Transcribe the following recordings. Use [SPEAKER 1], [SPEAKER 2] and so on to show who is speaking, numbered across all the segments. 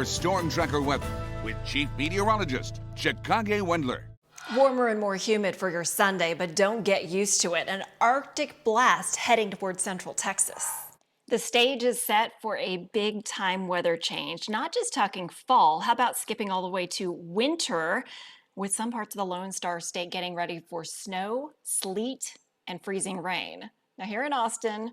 [SPEAKER 1] your Storm Tracker weather with Chief Meteorologist Chicago Wendler.
[SPEAKER 2] Warmer and more humid for your Sunday, but don't get used to it. An Arctic blast heading toward central Texas. The stage is set for a big time weather change, not just talking fall. How about skipping all the way to winter, with some parts of the Lone Star State getting ready for snow, sleet, and freezing rain. Now here in Austin,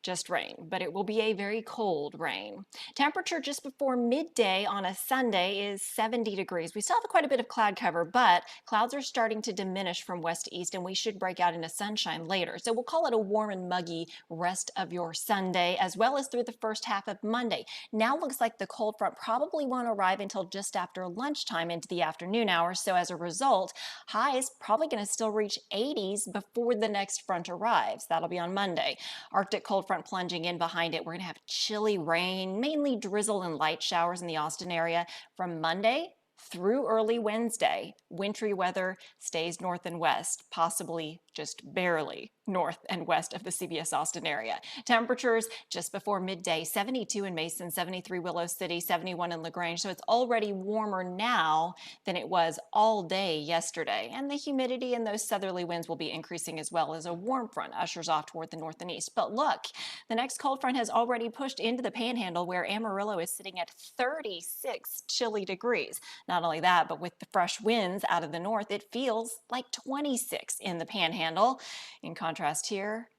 [SPEAKER 2] just rain, but it will be a very cold rain. Temperature just before midday on a Sunday is 70 degrees. We still have quite a bit of cloud cover, but clouds are starting to diminish from west to east, and we should break out into sunshine later. So we'll call it a warm and muggy rest of your Sunday, as well as through the first half of Monday. Now looks like the cold front probably won't arrive until just after lunchtime into the afternoon hours. So as a result, highs probably going to still reach 80s before the next front arrives. That'll be on Monday. Arctic cold front plunging in behind it. We're going to have chilly rain, mainly drizzle and light showers in the Austin area from Monday through early Wednesday. Wintry weather stays north and west, possibly just barely north and west of the CBS Austin area. Temperatures just before midday, 72 in Mason, 73 Willow City, 71 in LaGrange. So it's already warmer now than it was all day yesterday. And the humidity and those southerly winds will be increasing as well as a warm front ushers off toward the north and east. But look, the next cold front has already pushed into the Panhandle, where Amarillo is sitting at 36 chilly degrees. Not only that, but with the fresh winds out of the north, it feels like 26 in the Panhandle. In contrast here,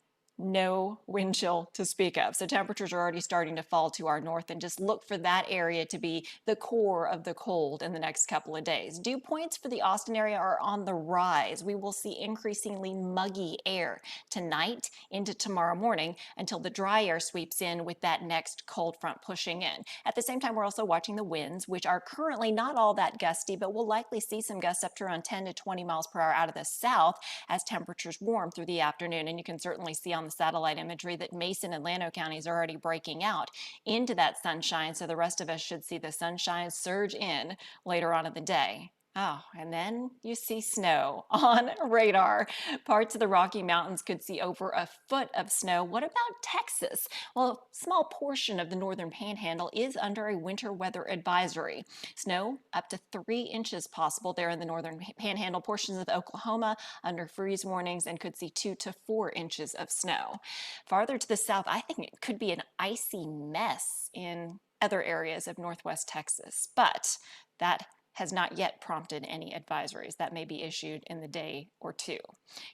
[SPEAKER 2] no wind chill to speak of. So temperatures are already starting to fall to our north, and just look for that area to be the core of the cold in the next couple of days. Dew points for the Austin area are on the rise. We will see increasingly muggy air tonight into tomorrow morning until the dry air sweeps in with that next cold front pushing in. At the same time, we're also watching the winds, which are currently not all that gusty, but we'll likely see some gusts up to around 10 to 20 miles per hour out of the south as temperatures warm through the afternoon. And you can certainly see on the satellite imagery that Mason and Llano counties are already breaking out into that sunshine, so the rest of us should see the sunshine surge in later on in the day. Oh, and then you see snow on radar. Parts of the Rocky Mountains could see over a foot of snow. What about Texas? Well, a small portion of the northern Panhandle is under a winter weather advisory. Snow up to 3 inches possible there in the northern Panhandle. Portions of Oklahoma under freeze warnings and could see 2 to 4 inches of snow. Farther to the south, I think it could be an icy mess in other areas of northwest Texas, but that has not yet prompted any advisories that may be issued in the day or two.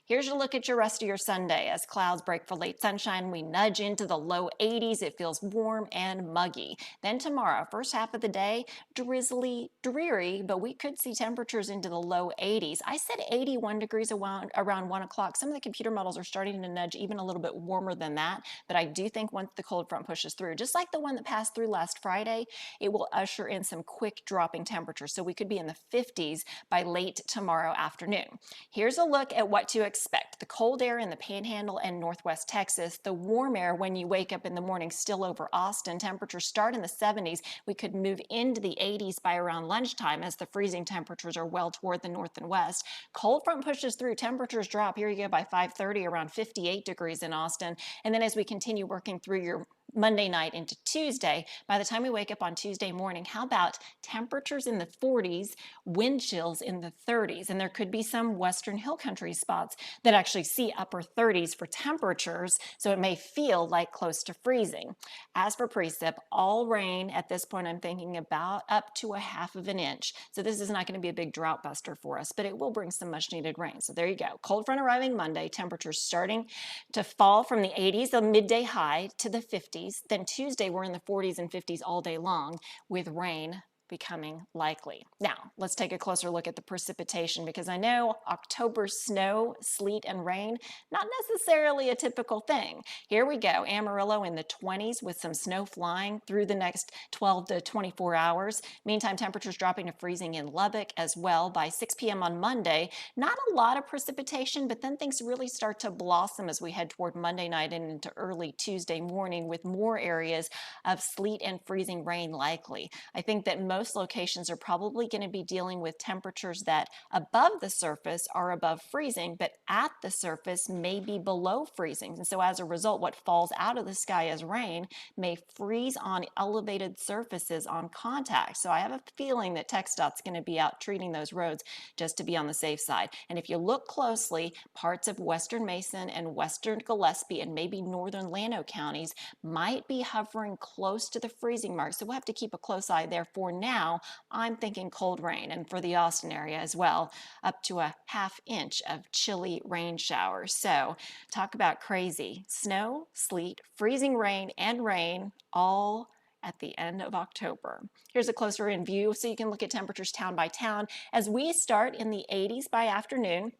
[SPEAKER 2] Here's a look at your rest of your Sunday. As clouds break for late sunshine, we nudge into the low 80s. It feels warm and muggy. Then tomorrow, first half of the day, drizzly, dreary, but we could see temperatures into the low 80s. I said 81 degrees around 1 o'clock. Some of the computer models are starting to nudge even a little bit warmer than that, but I do think once the cold front pushes through, just like the one that passed through last Friday, it will usher in some quick dropping temperatures. So we could be in the 50s by late tomorrow afternoon. Here's a look at what to expect. The cold air in the Panhandle and northwest Texas, the warm air when you wake up in the morning still over Austin. Temperatures start in the 70s. We could move into the 80s by around lunchtime as the freezing temperatures are well toward the north and west. Cold front pushes through, temperatures drop. Here you go by 5:30, around 58 degrees in Austin. And then as we continue working through your Monday night into Tuesday, by the time we wake up on Tuesday morning, how about temperatures in the 40s, wind chills in the 30s? And there could be some western hill country spots that actually see upper 30s for temperatures, so it may feel like close to freezing. As for precip, all rain at this point, I'm thinking about up to a half of an inch. So this is not going to be a big drought buster for us, but it will bring some much needed rain. So there you go. Cold front arriving Monday, temperatures starting to fall from the 80s, a midday high, to the 50s. Then Tuesday, we're in the 40s and 50s all day long with rain becoming likely. Now, let's take a closer look at the precipitation, because I know October snow, sleet, and rain, not necessarily a typical thing. Here we go, Amarillo in the 20s with some snow flying through the next 12 to 24 hours. Meantime, temperatures dropping to freezing in Lubbock as well by 6 p.m. on Monday. Not a lot of precipitation, but then things really start to blossom as we head toward Monday night and into early Tuesday morning with more areas of sleet and freezing rain likely. I think that most most locations are probably going to be dealing with temperatures that above the surface are above freezing, but at the surface may be below freezing. And so as a result, what falls out of the sky as rain may freeze on elevated surfaces on contact. So I have a feeling that TxDOT's going to be out treating those roads just to be on the safe side. And if you look closely, parts of western Mason and western Gillespie and maybe northern Llano counties might be hovering close to the freezing mark. So we'll have to keep a close eye there. For now, I'm thinking cold rain, and for the Austin area as well, up to a ½ inch of chilly rain showers. So talk about crazy. Snow, sleet, freezing rain, and rain all at the end of October. Here's a closer in view so you can look at temperatures town by town. As we start in the 80s by afternoon,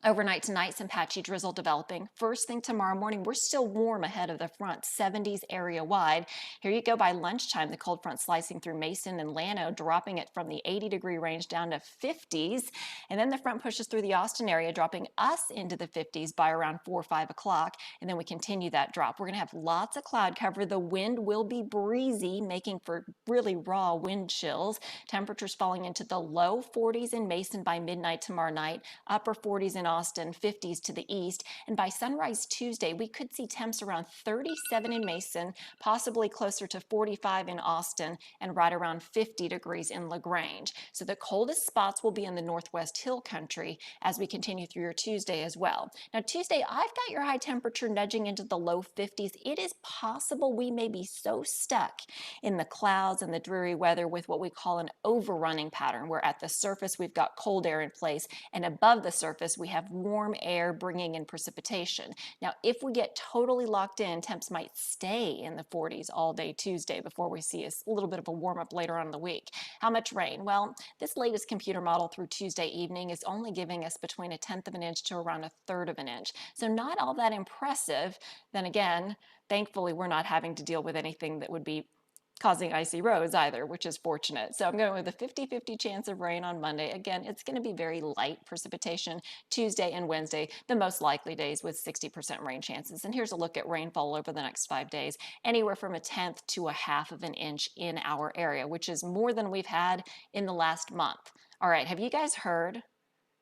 [SPEAKER 2] overnight tonight, some patchy drizzle developing. First thing tomorrow morning, we're still warm ahead of the front, 70s area wide. Here you go by lunchtime, the cold front slicing through Mason and Llano, dropping it from the 80-degree range down to 50s. And then the front pushes through the Austin area, dropping us into the 50s by around 4 or 5 o'clock. And then we continue that drop. We're going to have lots of cloud cover. The wind will be breezy, making for really raw wind chills. Temperatures falling into the low 40s in Mason by midnight tomorrow night, upper 40s in Austin, 50s to the east, and by sunrise Tuesday, we could see temps around 37 in Mason, possibly closer to 45 in Austin, and right around 50 degrees in LaGrange. So the coldest spots will be in the Northwest Hill Country as we continue through your Tuesday as well. Now Tuesday, I've got your high temperature nudging into the low 50s. It is possible we may be so stuck in the clouds and the dreary weather with what we call an overrunning pattern, where at the surface we've got cold air in place, and above the surface we have warm air bringing in precipitation. Now, if we get totally locked in, temps might stay in the 40s all day Tuesday before we see a little bit of a warm up later on in the week. How much rain? Well, this latest computer model through Tuesday evening is only giving us between 1/10 of an inch to around 1/3 of an inch. So not all that impressive. Then again, thankfully, we're not having to deal with anything that would be causing icy roads either, which is fortunate. So I'm going with a 50-50 chance of rain on Monday. Again, it's going to be very light precipitation Tuesday and Wednesday, the most likely days with 60% rain chances. And here's a look at rainfall over the next 5 days, anywhere from 1/10 to 1/2 of an inch in our area, which is more than we've had in the last month. All right, have you guys heard?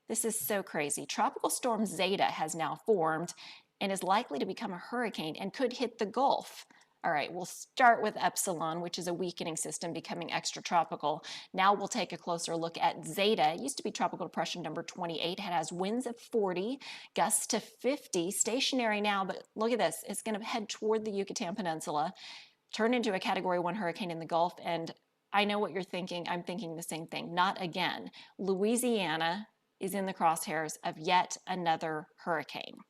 [SPEAKER 2] This is so crazy. Tropical Storm Zeta has now formed and is likely to become a hurricane and could hit the Gulf. All right, we'll start with Epsilon, which is a weakening system becoming extratropical. Now we'll take a closer look at Zeta. It used to be tropical depression number 28. It has winds of 40, gusts to 50, stationary now, but look at this. It's going to head toward the Yucatan Peninsula, turn into a Category 1 hurricane in the Gulf, and I know what you're thinking. I'm thinking the same thing. Not again. Louisiana is in the crosshairs of yet another hurricane.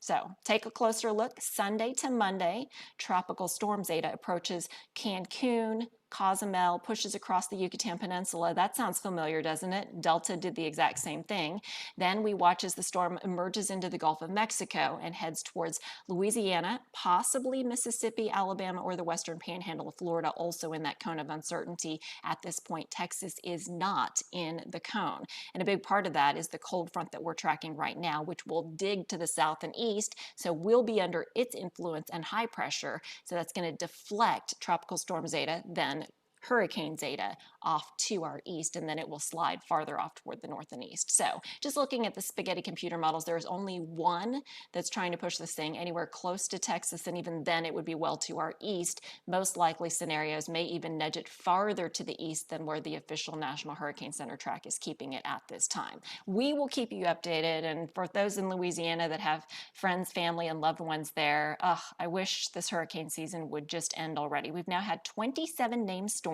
[SPEAKER 2] So take a closer look. Sunday to Monday, Tropical Storm Zeta approaches Cancun, Cozumel, pushes across the Yucatan Peninsula. That sounds familiar, doesn't it? Delta did the exact same thing. Then we watch as the storm emerges into the Gulf of Mexico and heads towards Louisiana, possibly Mississippi, Alabama, or the western panhandle of Florida, also in that cone of uncertainty. At this point, Texas is not in the cone. And a big part of that is the cold front that we're tracking right now, which will dig to the south and east. So we'll be under its influence and high pressure. So that's going to deflect Tropical Storm Zeta, then Hurricane Zeta off to our east, and then it will slide farther off toward the north and east. So just looking at the spaghetti computer models, there's only one that's trying to push this thing anywhere close to Texas, and even then it would be well to our east. Most likely scenarios may even nudge it farther to the east than where the official National Hurricane Center track is keeping it at this time. We will keep you updated, and for those in Louisiana that have friends, family, and loved ones there, I wish this hurricane season would just end already. We've now had 27 named storms.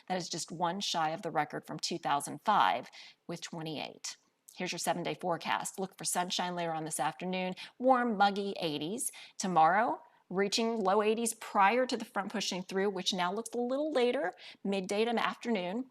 [SPEAKER 2] That is just one shy of the record from 2005 with 28. Here's your 7-day forecast. Look for sunshine later on this afternoon, warm, muggy 80s. Tomorrow, reaching low 80s prior to the front pushing through, which now looks a little later, midday to afternoon.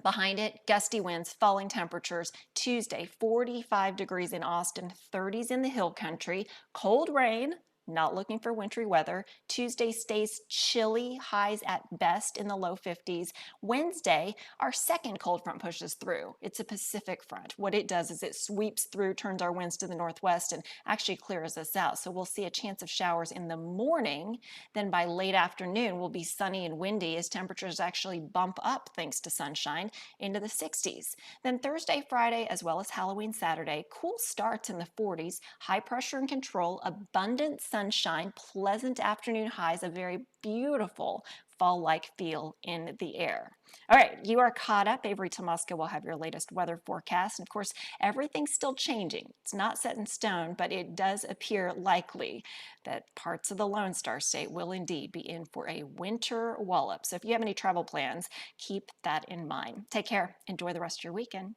[SPEAKER 2] Behind it, gusty winds, falling temperatures. Tuesday, 45 degrees in Austin, 30s in the Hill Country, cold rain, Not looking for wintry weather. Tuesday stays chilly, highs at best in the low 50s. Wednesday, our second cold front pushes through. It's a Pacific front. What it does is it sweeps through, turns our winds to the northwest, and actually clears us out. So we'll see a chance of showers in the morning. Then by late afternoon, we'll be sunny and windy as temperatures actually bump up thanks to sunshine into the 60s. Then Thursday, Friday, as well as Halloween, Saturday, cool starts in the 40s, high pressure and control, abundant sunshine, pleasant afternoon highs, a very beautiful fall-like feel in the air. All right, you are caught up. Avery Tomaska will have your latest weather forecast. And of course, everything's still changing. It's not set in stone, but it does appear likely that parts of the Lone Star State will indeed be in for a winter wallop. So if you have any travel plans, keep that in mind. Take care. Enjoy the rest of your weekend.